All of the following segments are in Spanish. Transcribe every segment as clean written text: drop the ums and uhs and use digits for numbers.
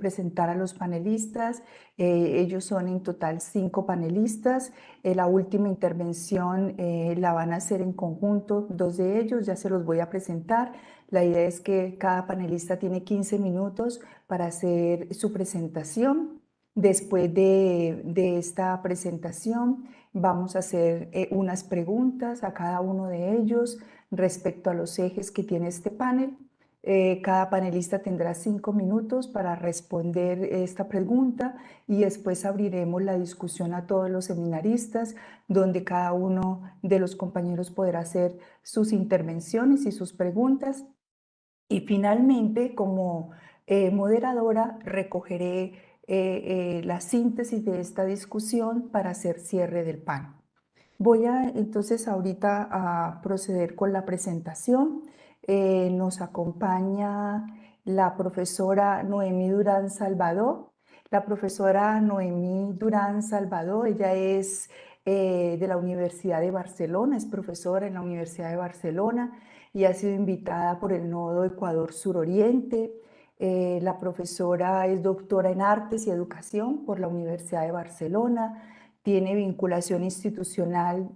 presentar a los panelistas. Ellos son en total 5 panelistas. La última intervención la van a hacer en conjunto 2 de ellos, ya se los voy a presentar. La idea es que cada panelista tiene 15 minutos para hacer su presentación. Después de esta presentación vamos a hacer unas preguntas a cada uno de ellos respecto a los ejes que tiene este panel. Cada panelista tendrá 5 minutos para responder esta pregunta y después abriremos la discusión a todos los seminaristas, donde cada uno de los compañeros podrá hacer sus intervenciones y sus preguntas. Y finalmente, como moderadora, recogeré la síntesis de esta discusión para hacer cierre del panel. Voy a entonces ahorita a proceder con la presentación. Nos acompaña la profesora Noemí Durán Salvador. La profesora Noemí Durán Salvador, ella es de la Universidad de Barcelona, es profesora en la Universidad de Barcelona y ha sido invitada por el Nodo Ecuador Suroriente. La profesora es doctora en Artes y Educación por la Universidad de Barcelona. Tiene vinculación institucional,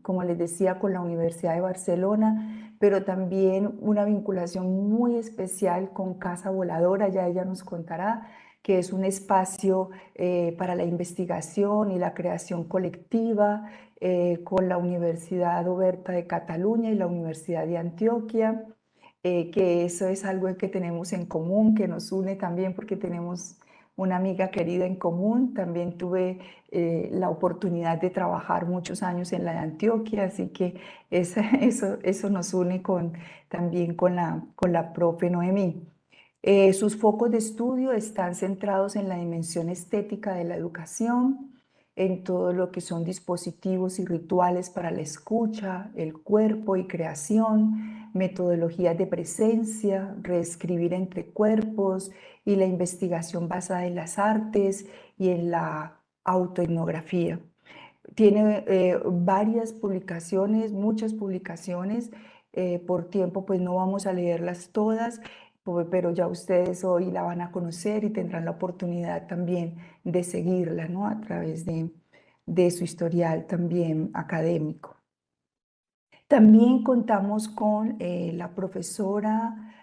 como les decía, con la Universidad de Barcelona, pero también una vinculación muy especial con Casa Voladora, ya ella nos contará, que es un espacio para la investigación y la creación colectiva con la Universidad Oberta de Cataluña y la Universidad de Antioquia, que eso es algo que tenemos en común, que nos une también porque tenemos una amiga querida en común. También tuve la oportunidad de trabajar muchos años en la de Antioquia, así que eso nos une también con la profe Noemí. Sus focos de estudio están centrados en la dimensión estética de la educación, en todo lo que son dispositivos y rituales para la escucha, el cuerpo y creación, metodologías de presencia, reescribir entre cuerpos y la investigación basada en las artes y en la autoetnografía. Tiene varias publicaciones, muchas publicaciones. Por tiempo, pues no vamos a leerlas todas, pero ya ustedes hoy la van a conocer y tendrán la oportunidad también de seguirla, ¿no? A través de su historial también académico. También contamos con la profesora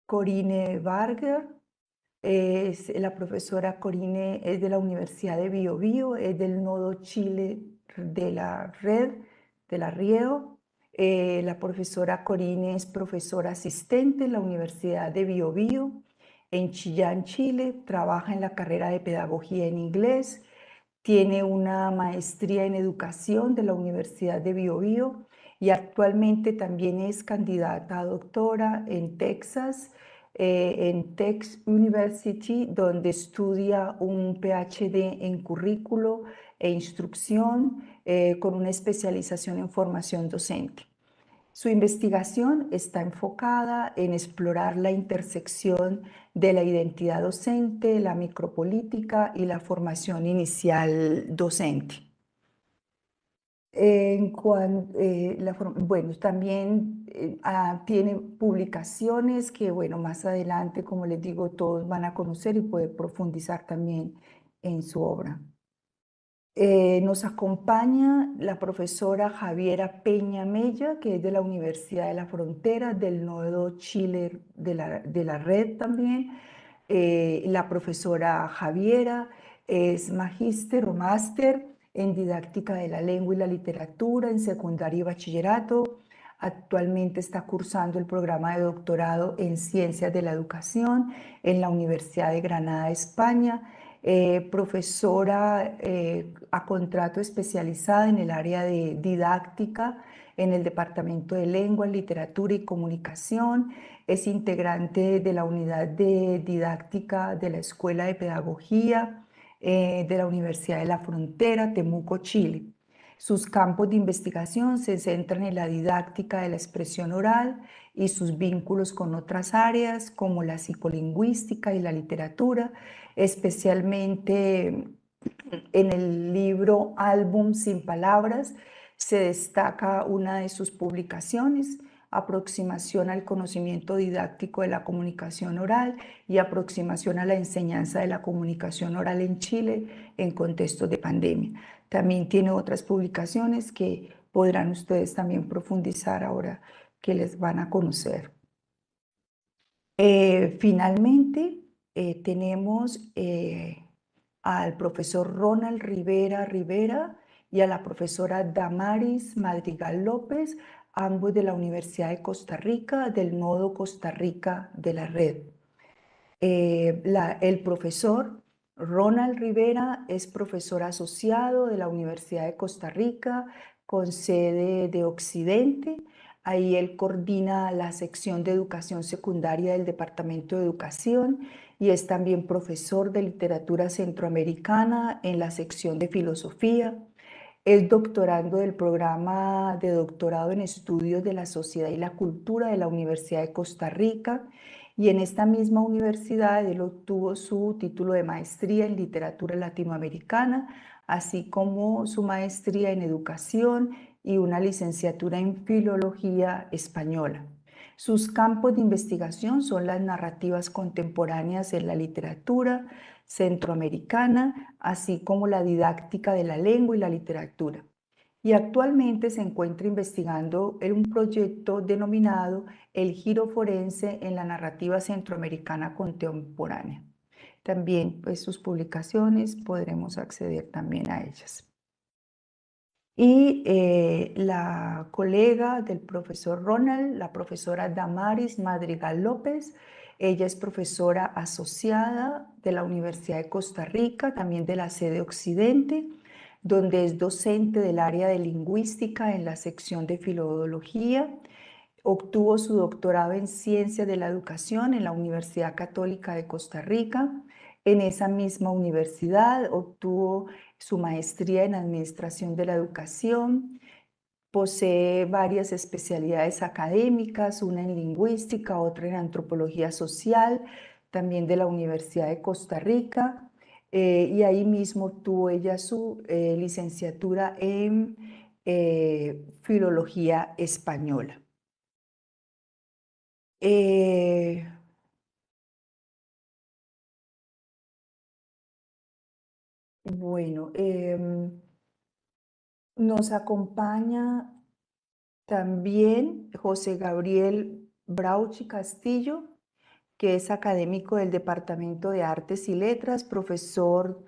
Corine Barger. La profesora Corine es de la Universidad de Biobío, es del Nodo Chile de la Red, de la Riego. La profesora Corine es profesora asistente en la Universidad de Biobío, en Chillán, Chile. Trabaja en la carrera de Pedagogía en Inglés. Tiene una maestría en Educación de la Universidad de Biobío y actualmente también es candidata a doctora en Texas, en Tech University, donde estudia un PhD en currículo e instrucción con una especialización en formación docente. Su investigación está enfocada en explorar la intersección de la identidad docente, la micropolítica y la formación inicial docente. Bueno, también tiene publicaciones que, bueno, más adelante, como les digo, todos van a conocer y poder profundizar también en su obra. Nos acompaña la profesora Javiera Peña Mella, que es de la Universidad de la Frontera, del Nodo Chile de la Red también. La profesora Javiera es magíster o máster en didáctica de la lengua y la literatura en secundaria y bachillerato. Actualmente está cursando el programa de doctorado en Ciencias de la Educación en la Universidad de Granada, España. Profesora a contrato especializada en el área de didáctica en el Departamento de Lengua, Literatura y Comunicación. Es integrante de la unidad de didáctica de la Escuela de Pedagogía de la Universidad de la Frontera, Temuco, Chile. Sus campos de investigación se centran en la didáctica de la expresión oral y sus vínculos con otras áreas como la psicolingüística y la literatura, especialmente en el libro Álbum sin palabras se destaca una de sus publicaciones, aproximación al conocimiento didáctico de la comunicación oral y aproximación a la enseñanza de la comunicación oral en Chile en contextos de pandemia. También tiene otras publicaciones que podrán ustedes también profundizar ahora que les van a conocer. Finalmente, tenemos al profesor Ronald Rivera Rivera y a la profesora Damaris Madrigal López, ambos de la Universidad de Costa Rica, del Nodo Costa Rica de la Red. El profesor Ronald Rivera es profesor asociado de la Universidad de Costa Rica con sede de Occidente. Ahí él coordina la sección de educación secundaria del Departamento de Educación y es también profesor de literatura centroamericana en la sección de filosofía. Es doctorando del programa de doctorado en estudios de la sociedad y la cultura de la Universidad de Costa Rica y en esta misma universidad él obtuvo su título de maestría en literatura latinoamericana, así como su maestría en educación y una licenciatura en filología española. Sus campos de investigación son las narrativas contemporáneas en la literatura centroamericana, así como la didáctica de la lengua y la literatura. Y actualmente se encuentra investigando en un proyecto denominado El giro forense en la narrativa centroamericana contemporánea. También, pues, sus publicaciones podremos acceder también a ellas. Y la colega del profesor Ronald, la profesora Damaris Madrigal López, ella es profesora asociada de la Universidad de Costa Rica, también de la sede Occidente, donde es docente del área de lingüística en la sección de filología. Obtuvo su doctorado en Ciencias de la Educación en la Universidad Católica de Costa Rica. En esa misma universidad obtuvo su maestría en Administración de la Educación. Posee varias especialidades académicas, una en lingüística, otra en antropología social, también de la Universidad de Costa Rica. Y ahí mismo obtuvo ella su licenciatura en filología española. Eh, bueno, nos acompaña también José Gabriel Brauchi Castillo, que es académico del Departamento de Artes y Letras, profesor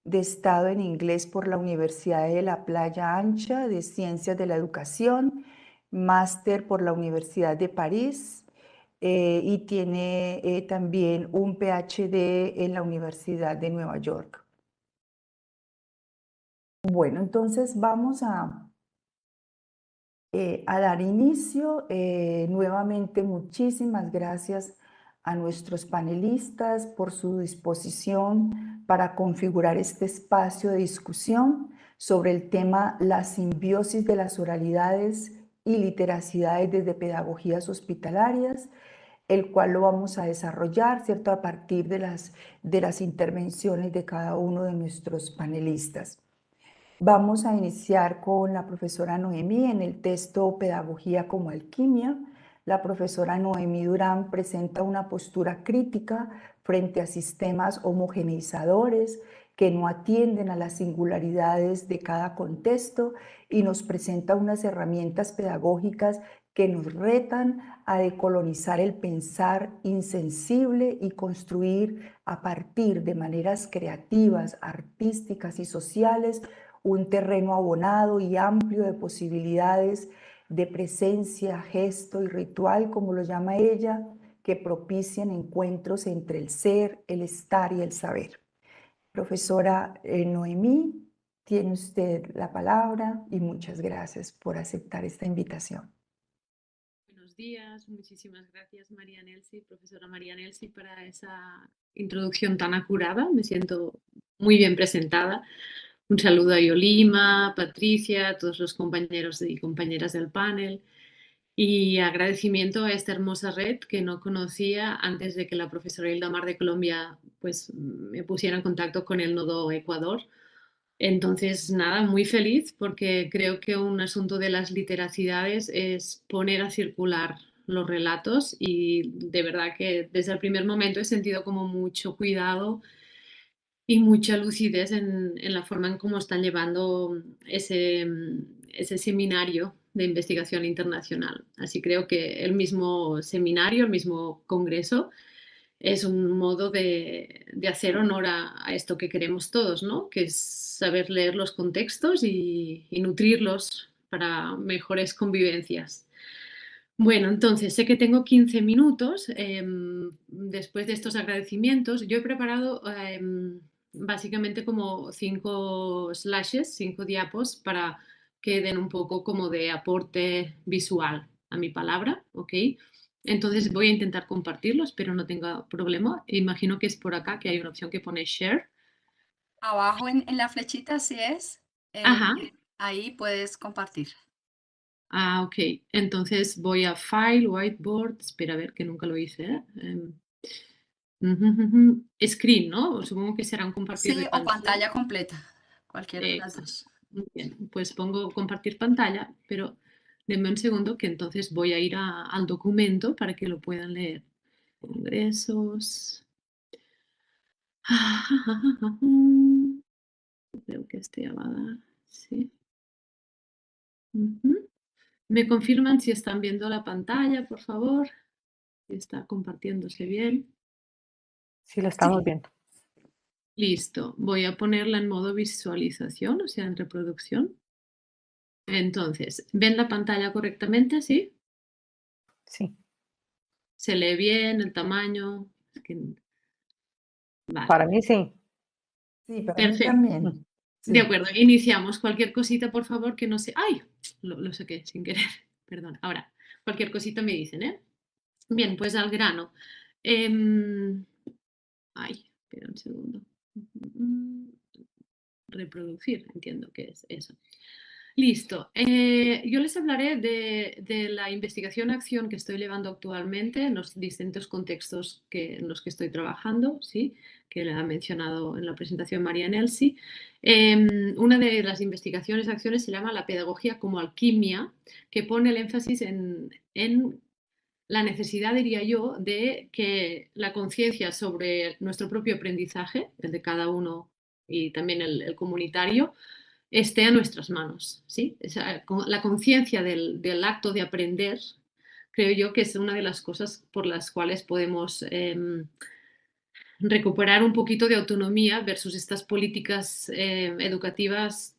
de Estado en Inglés por la Universidad de la Playa Ancha de Ciencias de la Educación, máster por la Universidad de París y tiene también un PhD en la Universidad de Nueva York. Bueno, entonces vamos a dar inicio. Nuevamente, muchísimas gracias a nuestros panelistas por su disposición para configurar este espacio de discusión sobre el tema la simbiosis de las oralidades y literacidades desde pedagogías hospitalarias, el cual lo vamos a desarrollar, ¿cierto?, a partir de las intervenciones de cada uno de nuestros panelistas. Vamos a iniciar con la profesora Noemí en el texto Pedagogía como Alquimia. La profesora Noemí Durán presenta una postura crítica frente a sistemas homogeneizadores que no atienden a las singularidades de cada contexto y nos presenta unas herramientas pedagógicas que nos retan a decolonizar el pensar insensible y construir a partir de maneras creativas, artísticas y sociales un terreno abonado y amplio de posibilidades de presencia, gesto y ritual, como lo llama ella, que propician encuentros entre el ser, el estar y el saber. Profesora Noemí, tiene usted la palabra y muchas gracias por aceptar esta invitación. Buenos días, muchísimas gracias María Nelsi, profesora María Nelsi, para esa introducción tan acurada. Me siento muy bien presentada. Un saludo a Yolima, Patricia, a todos los compañeros y compañeras del panel y agradecimiento a esta hermosa red que no conocía antes de que la profesora Hilda Mar de Colombia pues, me pusiera en contacto con el Nodo Ecuador. Entonces, nada, muy feliz porque creo que un asunto de las literacidades es poner a circular los relatos y de verdad que desde el primer momento he sentido como mucho cuidado y mucha lucidez en la forma en cómo están llevando ese seminario de investigación internacional. Así creo que el mismo seminario, el mismo congreso, es un modo de hacer honor a esto que queremos todos, ¿no? Que es saber leer los contextos y nutrirlos para mejores convivencias. Bueno, entonces sé que tengo 15 minutos. Después de estos agradecimientos, yo he preparado básicamente como 5 slashes, 5 diapos para que den un poco como de aporte visual a mi palabra, ¿ok? Entonces voy a intentar compartirlos, pero no tenga problema. Imagino que es por acá que hay una opción que pone share. Abajo en la flechita, así es. Ajá. Ahí puedes compartir. Ah, ok. Entonces voy a File, Whiteboard. Espera a ver que nunca lo hice, ¿eh? Screen, ¿no? Supongo que será un compartir Sí, de o pantalla. pantalla completa, cualquiera de las Exacto. dos. Muy bien. Pues pongo compartir pantalla, pero denme un segundo que entonces voy a ir al documento para que lo puedan leer. Congresos. Creo que este ya va a dar. Sí. Ujú. ¿Me confirman si están viendo la pantalla, por favor? Si está compartiéndose bien. Sí, lo estamos Sí, viendo. Listo. Voy a ponerla en modo visualización, o sea, en reproducción. Entonces, ¿ven la pantalla correctamente? ¿Sí? Sí. ¿Se lee bien el tamaño? Es que- Vale, Para mí sí. Sí, para mí perfecto. también. De Sí. acuerdo, iniciamos. Cualquier cosita, por favor, que no sé. ¡Ay! Lo saqué sin querer. Perdón. Ahora, cualquier cosita me dicen, ¿eh? Bien, pues al grano. Em, Ay, espera un segundo. Mm, Reproducir, entiendo que es eso. Listo. Yo les hablaré de la investigación-acción que estoy llevando actualmente en los distintos contextos en los que estoy trabajando, ¿sí? Que le ha mencionado en la presentación María Nelsi. Una de las investigaciones-acciones se llama la pedagogía como alquimia, que pone el énfasis en la necesidad, diría yo, de que la conciencia sobre nuestro propio aprendizaje, el de cada uno y también el comunitario, esté a nuestras manos. ¿Sí? La conciencia del acto de aprender, creo yo que es una de las cosas por las cuales podemos recuperar un poquito de autonomía versus estas políticas educativas,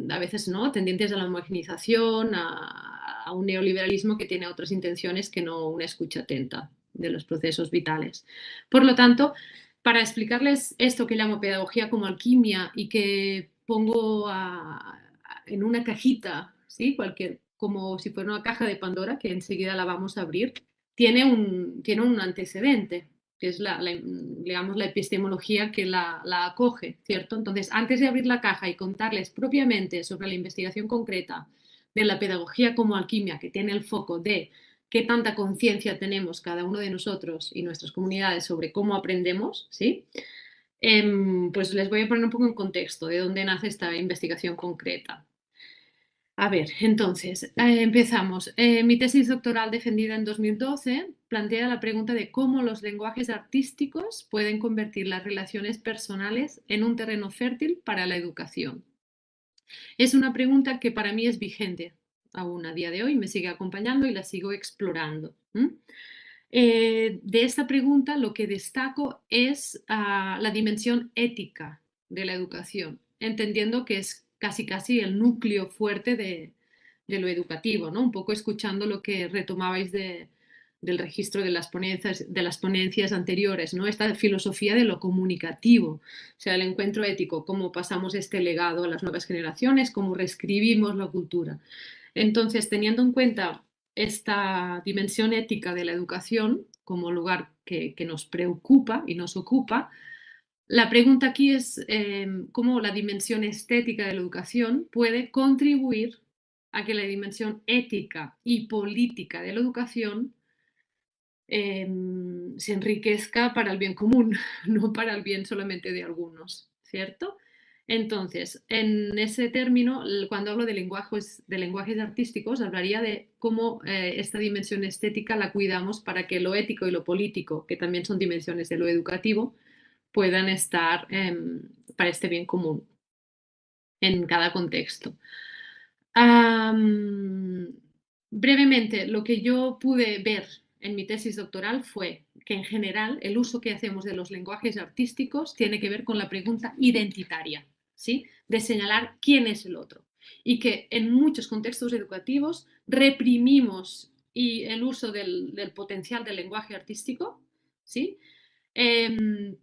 a veces no, tendientes a la homogenización, a un neoliberalismo que tiene otras intenciones que no una escucha atenta de los procesos vitales. Por lo tanto, para explicarles esto que llamo pedagogía como alquimia y que pongo en una cajita, ¿sí? Como si fuera una caja de Pandora, que enseguida la vamos a abrir, tiene un antecedente, que es digamos, la epistemología que la acoge, ¿cierto? Entonces, antes de abrir la caja y contarles propiamente sobre la investigación concreta de la pedagogía como alquimia, que tiene el foco de qué tanta conciencia tenemos cada uno de nosotros y nuestras comunidades sobre cómo aprendemos, ¿sí? Pues les voy a poner un poco en contexto de dónde nace esta investigación concreta. A ver, entonces, empezamos. Mi tesis doctoral defendida en 2012 plantea la pregunta de cómo los lenguajes artísticos pueden convertir las relaciones personales en un terreno fértil para la educación. Es una pregunta que para mí es vigente aún a día de hoy, me sigue acompañando y la sigo explorando. De esta pregunta lo que destaco es la dimensión ética de la educación, entendiendo que es casi casi el núcleo fuerte de lo educativo, ¿no? Un poco escuchando lo que retomabais del registro de las ponencias anteriores, ¿no? Esta filosofía de lo comunicativo, o sea, el encuentro ético, cómo pasamos este legado a las nuevas generaciones, cómo reescribimos la cultura. Entonces, teniendo en cuenta esta dimensión ética de la educación como lugar que nos preocupa y nos ocupa, la pregunta aquí es cómo la dimensión estética de la educación puede contribuir a que la dimensión ética y política de la educación se enriquezca para el bien común, no para el bien solamente de algunos, ¿cierto? Entonces, en ese término, cuando hablo de lenguajes artísticos, hablaría de cómo esta dimensión estética la cuidamos para que lo ético y lo político, que también son dimensiones de lo educativo, puedan estar para este bien común en cada contexto. Brevemente, lo que yo pude ver en mi tesis doctoral fue que en general el uso que hacemos de los lenguajes artísticos tiene que ver con la pregunta identitaria, ¿sí? De señalar quién es el otro. Y que en muchos contextos educativos reprimimos el uso del potencial del lenguaje artístico, ¿sí?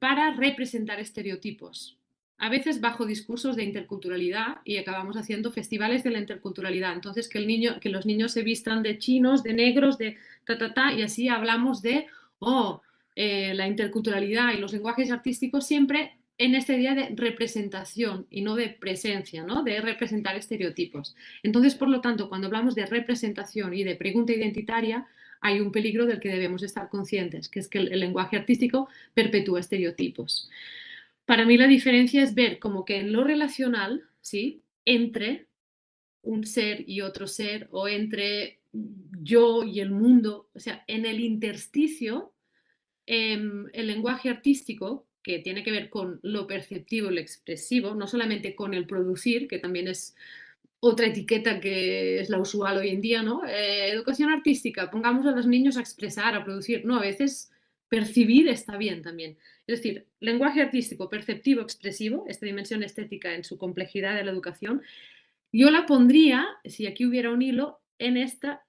Para representar estereotipos, a veces bajo discursos de interculturalidad, y acabamos haciendo festivales de la interculturalidad. Entonces, que los niños se vistan de chinos, de negros, de y así hablamos de la interculturalidad y los lenguajes artísticos siempre en este día de representación y no de presencia, ¿no? De representar estereotipos. Entonces, por lo tanto, cuando hablamos de representación y de pregunta identitaria, hay un peligro del que debemos estar conscientes, que es que el lenguaje artístico perpetúa estereotipos. Para mí la diferencia es ver como que en lo relacional, ¿sí? Entre un ser y otro ser, o entre yo y el mundo, o sea, en el intersticio, el lenguaje artístico, que tiene que ver con lo perceptivo y lo expresivo, no solamente con el producir, que también es otra etiqueta que es la usual hoy en día, ¿no? Educación artística, pongamos a los niños a expresar, a producir. No, a veces percibir está bien también. Es decir, lenguaje artístico, perceptivo, expresivo, esta dimensión estética en su complejidad de la educación, yo la pondría, si aquí hubiera un hilo, en esta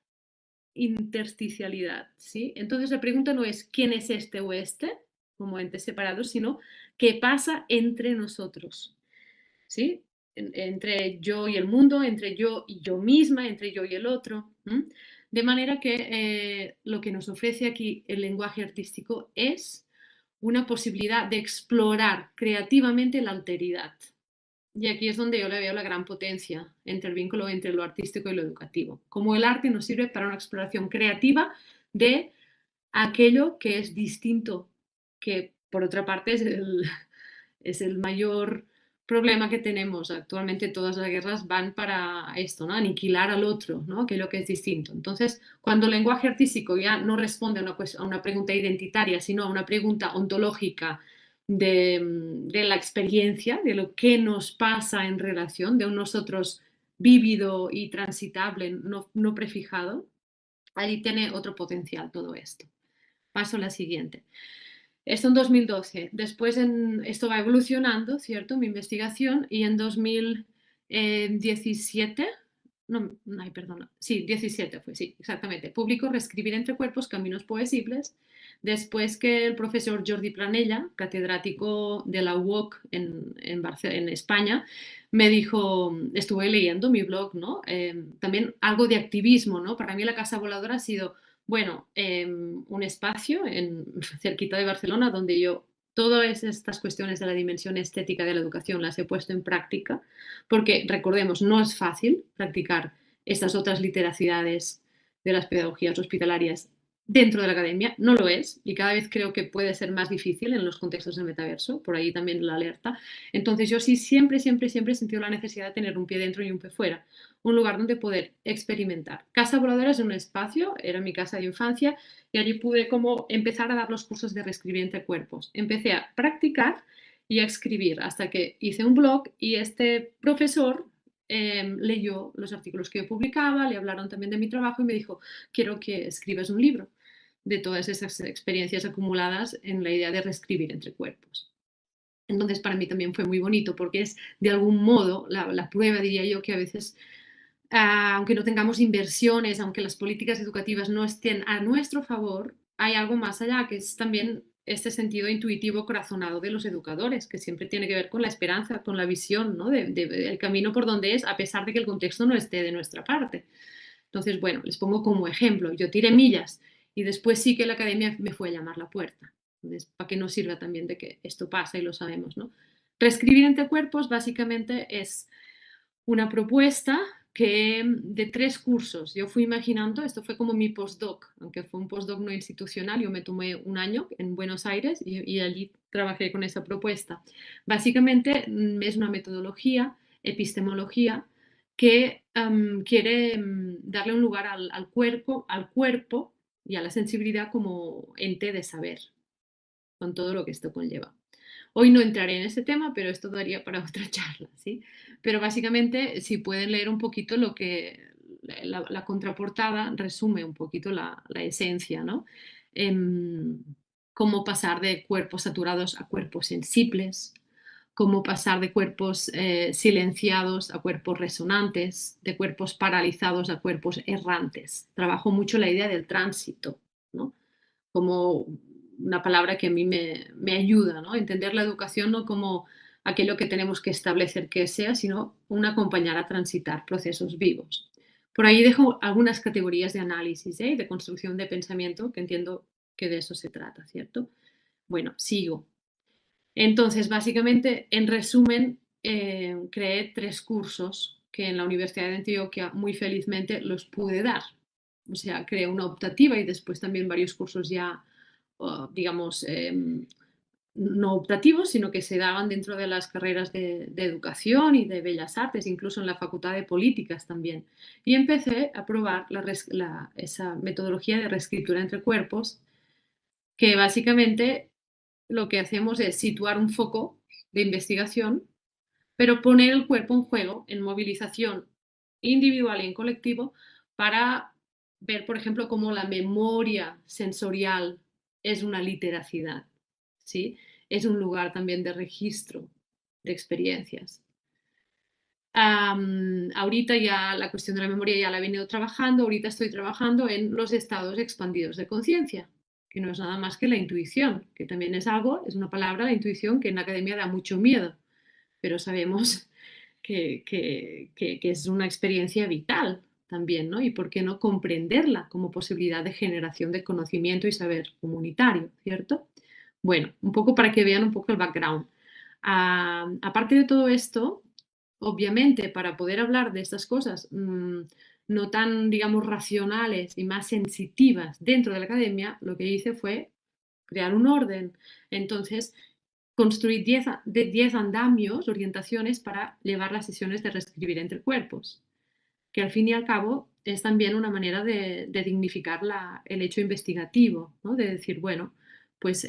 intersticialidad, ¿sí? Entonces la pregunta no es quién es este o este, como entes separados, sino qué pasa entre nosotros, ¿sí? Entre yo y el mundo, entre yo y yo misma, entre yo y el otro. ¿M? De manera que lo que nos ofrece aquí el lenguaje artístico es una posibilidad de explorar creativamente la alteridad. Y aquí es donde yo le veo la gran potencia entre el vínculo entre lo artístico y lo educativo. Como el arte nos sirve para una exploración creativa de aquello que es distinto, que por otra parte es el mayor problema que tenemos. Actualmente todas las guerras van para esto, ¿no? Aniquilar al otro, ¿no? Aquello que es distinto. Entonces, cuando el lenguaje artístico ya no responde a una pregunta identitaria, sino a una pregunta ontológica de la experiencia, de lo que nos pasa en relación, de un nosotros vívido y transitable, no prefijado, ahí tiene otro potencial todo esto. Paso a la siguiente. Esto en 2012. Después esto va evolucionando, ¿cierto? Mi investigación, y en 2017, no, ay, perdona, sí, 17 fue, sí, exactamente. Publicó Reescribir entre cuerpos, caminos poesibles, después que el profesor Jordi Planella, catedrático de la UOC en España, me dijo, estuve leyendo mi blog, ¿no? También algo de activismo, ¿no? Para mí la Casa Voladora ha sido bueno, un espacio cerquita de Barcelona donde yo todas estas cuestiones de la dimensión estética de la educación las he puesto en práctica, porque recordemos, no es fácil practicar estas otras literacidades de las pedagogías hospitalarias dentro de la academia, no lo es, y cada vez creo que puede ser más difícil en los contextos del metaverso, por ahí también la alerta. Entonces yo sí siempre he sentido la necesidad de tener un pie dentro y un pie fuera, un lugar donde poder experimentar. Casa Voladora es un espacio, era mi casa de infancia, y allí pude como empezar a dar los cursos de reescribir entre cuerpos. Empecé a practicar y a escribir hasta que hice un blog y este profesor leyó los artículos que yo publicaba, le hablaron también de mi trabajo y me dijo, quiero que escribas un libro de todas esas experiencias acumuladas en la idea de reescribir entre cuerpos. Entonces para mí también fue muy bonito porque es de algún modo la prueba, diría yo, que a veces aunque no tengamos inversiones, aunque las políticas educativas no estén a nuestro favor, hay algo más allá, que es también este sentido intuitivo corazonado de los educadores, que siempre tiene que ver con la esperanza, con la visión, ¿no? el camino por donde es, a pesar de que el contexto no esté de nuestra parte. Entonces, bueno, les pongo como ejemplo, yo tiré millas y después sí que la academia me fue a llamar la puerta. Entonces, para que nos sirva también de que esto pasa y lo sabemos, ¿no? Reescribir entre cuerpos básicamente es una propuesta de 3 cursos. Yo fui imaginando, esto fue como mi postdoc, aunque fue un postdoc no institucional, yo me tomé un año en Buenos Aires y allí trabajé con esa propuesta. Básicamente es una metodología, epistemología, que quiere darle un lugar al cuerpo y a la sensibilidad como ente de saber, con todo lo que esto conlleva. Hoy no entraré en ese tema, pero esto daría para otra charla, ¿sí? Pero básicamente, si pueden leer un poquito lo que la contraportada resume un poquito la esencia, ¿no? Cómo pasar de cuerpos saturados a cuerpos sensibles, cómo pasar de cuerpos silenciados a cuerpos resonantes, de cuerpos paralizados a cuerpos errantes. Trabajo mucho la idea del tránsito, ¿no? Como una palabra que a mí me ayuda, ¿no? Entender la educación no como aquello que tenemos que establecer que sea, sino un acompañar a transitar procesos vivos. Por ahí dejo algunas categorías de análisis y de construcción de pensamiento, que entiendo que de eso se trata, ¿cierto? Bueno, sigo. Entonces, básicamente, en resumen, creé 3 cursos que en la Universidad de Antioquia muy felizmente los pude dar. O sea, creé una optativa y después también varios cursos ya, digamos, no optativos, sino que se daban dentro de las carreras de educación y de bellas artes, incluso en la Facultad de Políticas también. Y empecé a probar esa metodología de reescritura entre cuerpos, que básicamente lo que hacemos es situar un foco de investigación, pero poner el cuerpo en juego, en movilización individual y en colectivo, para ver, por ejemplo, cómo la memoria sensorial es una literacidad, ¿sí? Es un lugar también de registro de experiencias. Ahorita ya la cuestión de la memoria ya la he venido trabajando, ahorita estoy trabajando en los estados expandidos de conciencia, que no es nada más que la intuición, que también es algo, es una palabra, la intuición, que en la academia da mucho miedo, pero sabemos que es una experiencia vital también, ¿no? Y por qué no comprenderla como posibilidad de generación de conocimiento y saber comunitario, ¿cierto? Bueno, un poco para que vean un poco el background. Aparte de todo esto, obviamente, para poder hablar de estas cosas no tan, digamos, racionales y más sensitivas dentro de la academia, lo que hice fue crear un orden. Entonces, construir 10 andamios, orientaciones para llevar las sesiones de reescribir entre cuerpos, que al fin y al cabo es también una manera de dignificar el hecho investigativo, ¿no? De decir, bueno, pues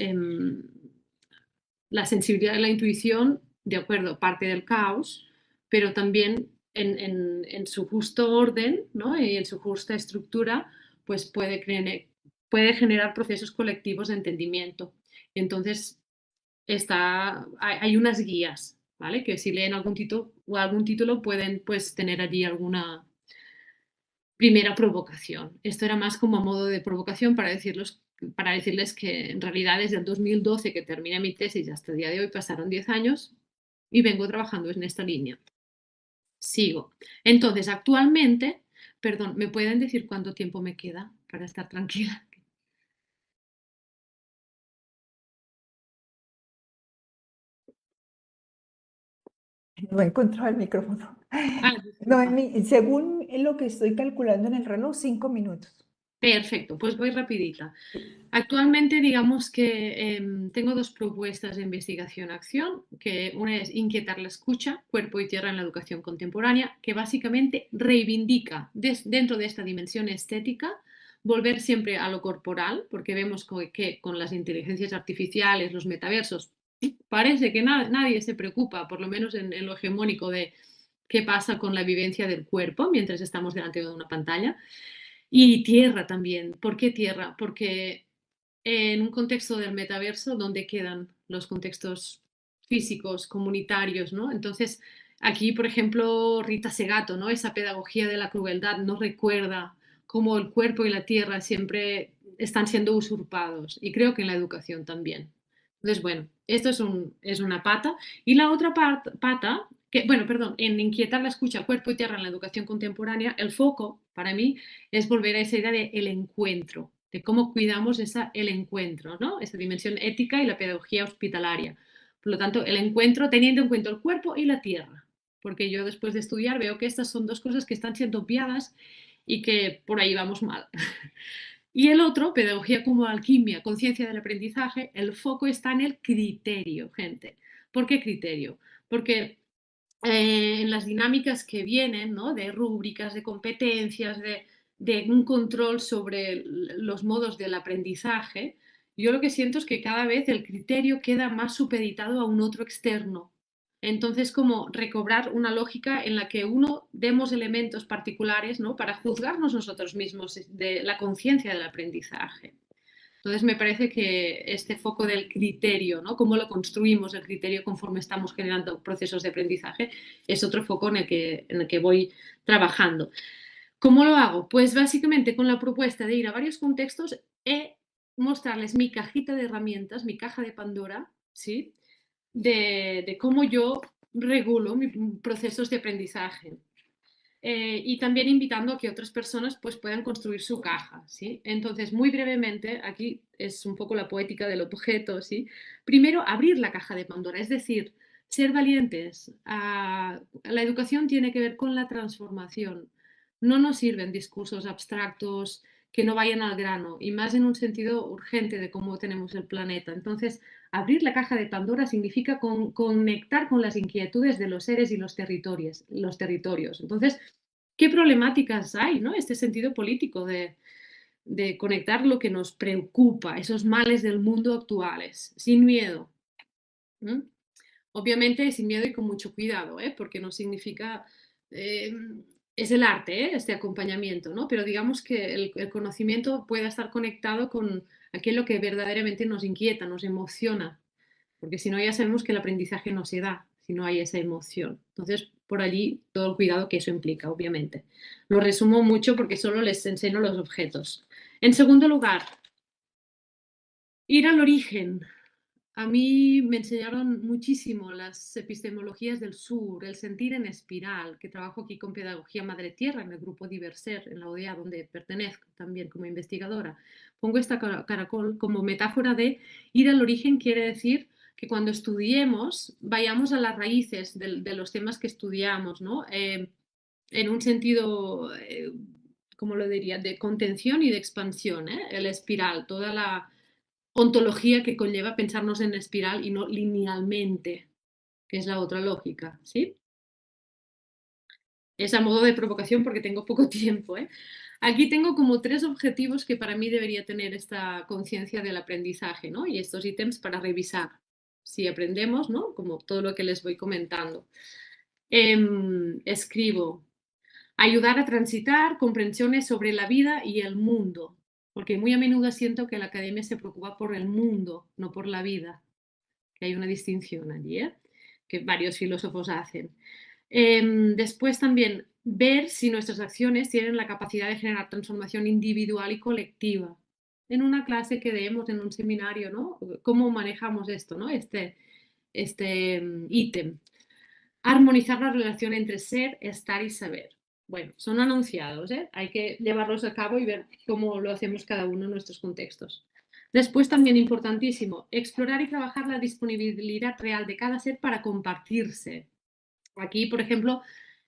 la sensibilidad y la intuición, de acuerdo, parte del caos, pero también en su justo orden, ¿no? Y en su justa estructura, pues puede generar procesos colectivos de entendimiento. Entonces, hay unas guías, ¿vale? Que si leen algún título pueden pues tener allí alguna primera provocación. Esto era más como a modo de provocación para decirles que en realidad desde el 2012 que terminé mi tesis y hasta el día de hoy pasaron 10 años y vengo trabajando en esta línea. Sigo. Entonces, actualmente, perdón, ¿me pueden decir cuánto tiempo me queda para estar tranquila? No he encontrado el micrófono. Disculpa. Según lo que estoy calculando en el reloj, 5 minutos. Perfecto, pues voy rapidita. Actualmente, digamos que tengo 2 propuestas de investigación-acción, que una es inquietar la escucha, cuerpo y tierra en la educación contemporánea, que básicamente reivindica dentro de esta dimensión estética, volver siempre a lo corporal, porque vemos que con las inteligencias artificiales, los metaversos, parece que nadie se preocupa, por lo menos en lo hegemónico, de qué pasa con la vivencia del cuerpo mientras estamos delante de una pantalla. Y tierra también. ¿Por qué tierra? Porque en un contexto del metaverso, ¿dónde quedan los contextos físicos, comunitarios, ¿no? Entonces, aquí, por ejemplo, Rita Segato, ¿no? Esa pedagogía de la crueldad nos recuerda cómo el cuerpo y la tierra siempre están siendo usurpados, y creo que en la educación también. Entonces, bueno, esto es una pata. Y la otra pata, bueno, perdón, en inquietar la escucha, cuerpo y tierra en la educación contemporánea, el foco, para mí, es volver a esa idea de el encuentro, de cómo cuidamos el encuentro, ¿no? Esa dimensión ética y la pedagogía hospitalaria. Por lo tanto, el encuentro teniendo en cuenta el cuerpo y la tierra, porque yo después de estudiar veo que estas son dos cosas que están siendo obviadas y que por ahí vamos mal. Y el otro, pedagogía como alquimia, conciencia del aprendizaje, el foco está en el criterio, gente. ¿Por qué criterio? Porque en las dinámicas que vienen, ¿no? De rúbricas, de competencias, de un control sobre los modos del aprendizaje, yo lo que siento es que cada vez el criterio queda más supeditado a un otro externo. Entonces, como recobrar una lógica en la que uno demos elementos particulares, ¿no? Para juzgarnos nosotros mismos de la conciencia del aprendizaje. Entonces me parece que este foco del criterio, ¿no? Cómo lo construimos el criterio conforme estamos generando procesos de aprendizaje, es otro foco en el que voy trabajando. ¿Cómo lo hago? Pues básicamente con la propuesta de ir a varios contextos e mostrarles mi cajita de herramientas, mi caja de Pandora, ¿sí? De cómo yo regulo mis procesos de aprendizaje. Y también invitando a que otras personas pues, puedan construir su caja, ¿sí? Entonces, muy brevemente, aquí es un poco la poética del objeto, ¿sí? Primero, abrir la caja de Pandora, es decir, ser valientes. La educación tiene que ver con la transformación. No nos sirven discursos abstractos que no vayan al grano, y más en un sentido urgente de cómo tenemos el planeta. Entonces, abrir la caja de Pandora significa conectar con las inquietudes de los seres y los territorios. Entonces, ¿qué problemáticas hay, ¿no? Este sentido político de conectar lo que nos preocupa, esos males del mundo actuales, sin miedo. ¿Mm? Obviamente sin miedo y con mucho cuidado, ¿eh? Porque no significa... es el arte, ¿eh? Este acompañamiento, ¿no? Pero digamos que el conocimiento pueda estar conectado con aquello que verdaderamente nos inquieta, nos emociona, porque si no ya sabemos que el aprendizaje no se da si no hay esa emoción. Entonces, por allí todo el cuidado que eso implica, obviamente. Lo resumo mucho porque solo les enseño los objetos. En segundo lugar, ir al origen. A mí me enseñaron muchísimo las epistemologías del sur, el sentir en espiral, que trabajo aquí con Pedagogía Madre Tierra en el grupo Diverser, en la ODEA, donde pertenezco también como investigadora. Pongo esta caracol como metáfora de ir al origen, quiere decir que cuando estudiemos vayamos a las raíces de los temas que estudiamos, ¿no? En un sentido, ¿cómo lo diría?, de contención y de expansión, ¿eh? El espiral, toda la ontología que conlleva pensarnos en espiral y no linealmente, que es la otra lógica, ¿sí? Es a modo de provocación porque tengo poco tiempo, ¿eh? Aquí tengo como 3 objetivos que para mí debería tener esta conciencia del aprendizaje, ¿no? Y estos ítems para revisar si aprendemos, ¿no? Como todo lo que les voy comentando. Escribo, ayudar a transitar comprensiones sobre la vida y el mundo, porque muy a menudo siento que la academia se preocupa por el mundo, no por la vida, que hay una distinción allí, ¿eh? Que varios filósofos hacen. Después también ver si nuestras acciones tienen la capacidad de generar transformación individual y colectiva. En una clase que demos, en un seminario, ¿no? ¿Cómo manejamos esto, ¿no? Este ítem. Armonizar la relación entre ser, estar y saber. Bueno, son anunciados, ¿eh? Hay que llevarlos a cabo y ver cómo lo hacemos cada uno en nuestros contextos. Después, también importantísimo, explorar y trabajar la disponibilidad real de cada ser para compartirse. Aquí, por ejemplo,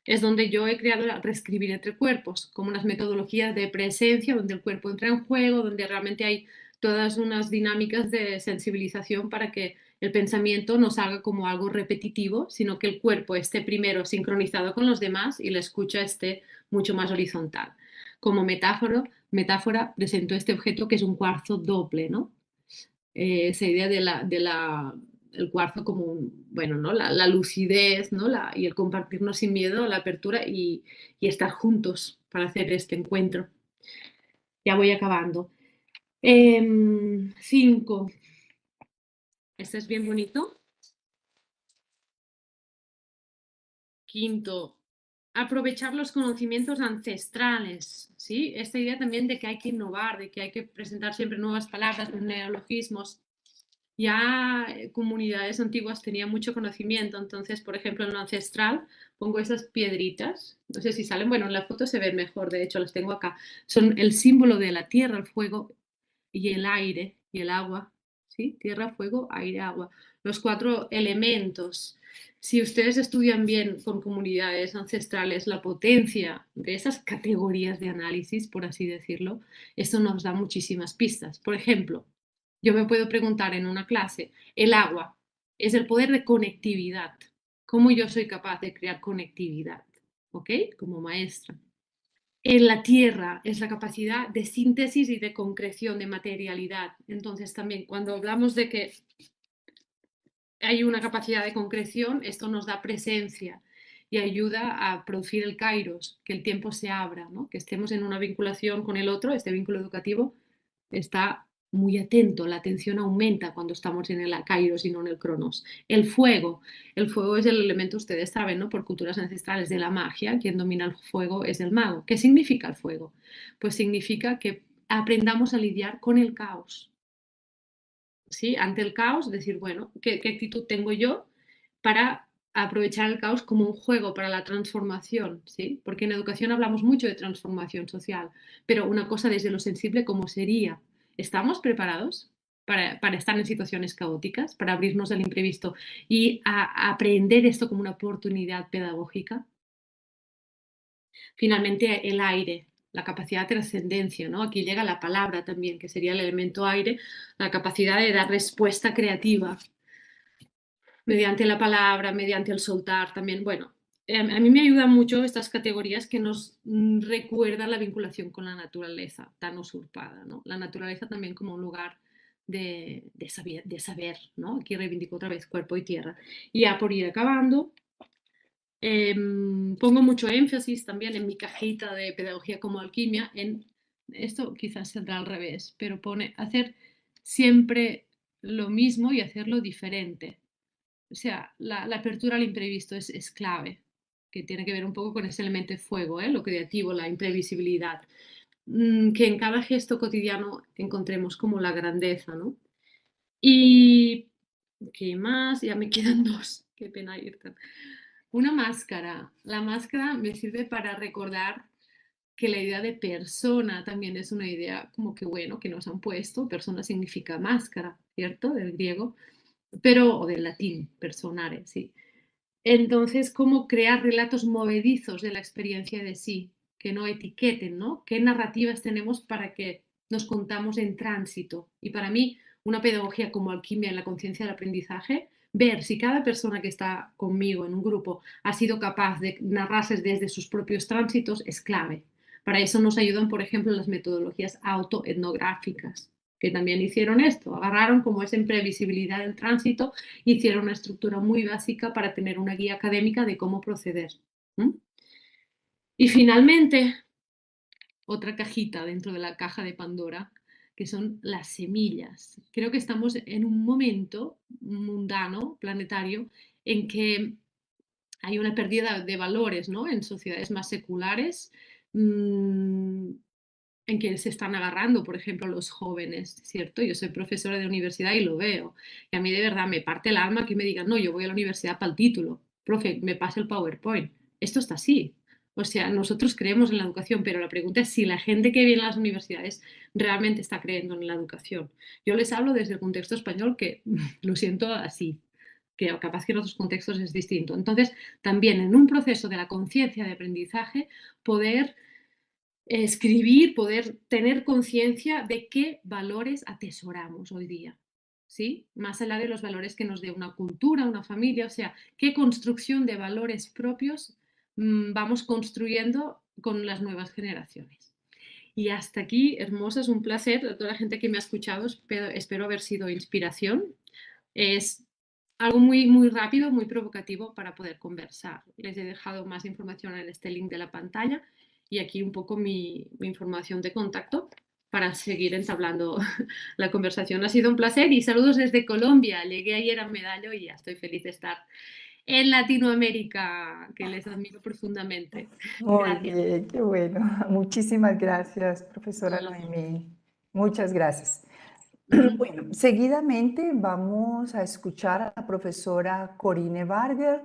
es donde yo he creado la reescribir entre cuerpos, como unas metodologías de presencia, donde el cuerpo entra en juego, donde realmente hay todas unas dinámicas de sensibilización para que el pensamiento no salga como algo repetitivo, sino que el cuerpo esté primero sincronizado con los demás y la escucha esté mucho más horizontal. Como metáfora presento este objeto que es un cuarzo doble, ¿no? Esa idea el cuarzo como, bueno, ¿no? La lucidez, ¿no? Y el compartirnos sin miedo, la apertura y estar juntos para hacer este encuentro. Ya voy acabando. 5. Este es bien bonito. Quinto, aprovechar los conocimientos ancestrales, ¿sí? Esta idea también de que hay que innovar, de que hay que presentar siempre nuevas palabras, neologismos. Ya comunidades antiguas tenían mucho conocimiento, entonces, por ejemplo, en lo ancestral pongo esas piedritas, no sé si salen, bueno, en la foto se ven mejor, de hecho las tengo acá, son el símbolo de la tierra, el fuego y el aire y el agua, ¿sí? Tierra, fuego, aire, agua, los 4 elementos. Si ustedes estudian bien con comunidades ancestrales la potencia de esas categorías de análisis, por así decirlo, esto nos da muchísimas pistas. Por ejemplo, yo me puedo preguntar en una clase, el agua es el poder de conectividad. ¿Cómo yo soy capaz de crear conectividad? ¿Ok? Como maestra. En la tierra es la capacidad de síntesis y de concreción, de materialidad. Entonces también cuando hablamos de que hay una capacidad de concreción, esto nos da presencia y ayuda a producir el kairos, que el tiempo se abra, ¿no? Que estemos en una vinculación con el otro, este vínculo educativo está muy atento, la atención aumenta cuando estamos en el kairos y no en el cronos. El fuego es el elemento, ustedes saben, ¿no? Por culturas ancestrales de la magia, quien domina el fuego es el mago. ¿Qué significa el fuego? Pues significa que aprendamos a lidiar con el caos. ¿Sí? Ante el caos, decir, bueno, ¿qué actitud tengo yo para aprovechar el caos como un juego para la transformación? ¿Sí? Porque en educación hablamos mucho de transformación social, pero una cosa desde lo sensible, ¿cómo sería? ¿Estamos preparados para estar en situaciones caóticas, para abrirnos al imprevisto y a aprender esto como una oportunidad pedagógica? Finalmente, el aire, la capacidad de trascendencia, ¿no? Aquí llega la palabra también, que sería el elemento aire, la capacidad de dar respuesta creativa mediante la palabra, mediante el soltar también. Bueno, a mí me ayudan mucho estas categorías que nos recuerdan la vinculación con la naturaleza tan usurpada, ¿no? La naturaleza también como un lugar de saber, ¿no? Aquí reivindico otra vez cuerpo y tierra. Y ya por ir acabando, pongo mucho énfasis también en mi cajita de pedagogía como alquimia, en esto quizás saldrá al revés, pero pone hacer siempre lo mismo y hacerlo diferente. O sea, la apertura al imprevisto es clave, que tiene que ver un poco con ese elemento de fuego, lo creativo, la imprevisibilidad. Que en cada gesto cotidiano encontremos como la grandeza, ¿no? Y, ¿qué más? Ya me quedan dos, qué pena ir tan. Una máscara. La máscara me sirve para recordar que la idea de persona también es una idea como que bueno, que nos han puesto. Persona significa máscara, ¿cierto? Del griego, pero, o del latín, personare, sí. Entonces, ¿cómo crear relatos movedizos de la experiencia de sí, que no etiqueten, ¿no? ¿Qué narrativas tenemos para que nos contamos en tránsito? Y para mí, una pedagogía como alquimia en la conciencia del aprendizaje, ver si cada persona que está conmigo en un grupo ha sido capaz de narrarse desde sus propios tránsitos es clave. Para eso nos ayudan, por ejemplo, las metodologías autoetnográficas, que también hicieron esto, agarraron como esa imprevisibilidad del tránsito, hicieron una estructura muy básica para tener una guía académica de cómo proceder. ¿Mm? Y finalmente, otra cajita dentro de la caja de Pandora, que son las semillas. Creo que estamos en un momento mundano, planetario, en que hay una pérdida de valores, ¿no? En sociedades más seculares, en que se están agarrando, por ejemplo, los jóvenes, ¿cierto? Yo soy profesora de universidad y lo veo. Y a mí de verdad me parte el alma que me digan, no, yo voy a la universidad para el título. Profe, me pasa el PowerPoint. Esto está así. O sea, nosotros creemos en la educación, pero la pregunta es si la gente que viene a las universidades realmente está creyendo en la educación. Yo les hablo desde el contexto español, que lo siento así, que capaz que en otros contextos es distinto. Entonces, también en un proceso de la conciencia de aprendizaje, poder escribir, poder tener conciencia de qué valores atesoramos hoy día, ¿sí? Más allá de los valores que nos dé una cultura, una familia, o sea, qué construcción de valores propios vamos construyendo con las nuevas generaciones. Y hasta aquí, hermosa, es un placer a toda la gente que me ha escuchado, espero haber sido inspiración. Es algo muy, muy rápido, muy provocativo para poder conversar. Les he dejado más información en este link de la pantalla y aquí un poco mi información de contacto para seguir entablando la conversación. Ha sido un placer y saludos desde Colombia. Llegué ayer a Medallo y ya estoy feliz de estar en Latinoamérica, que les admiro profundamente. Muy Gracias. bien, qué bueno. Muchísimas gracias, profesora Noemí. Muchas gracias. Bueno, seguidamente vamos a escuchar a la profesora Corine Barger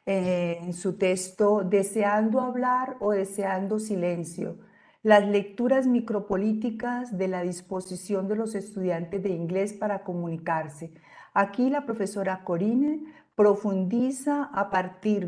en su texto Deseando hablar o deseando silencio. las lecturas micropolíticas de la disposición de los estudiantes de inglés para comunicarse. Aquí la profesora Corine profundiza a partir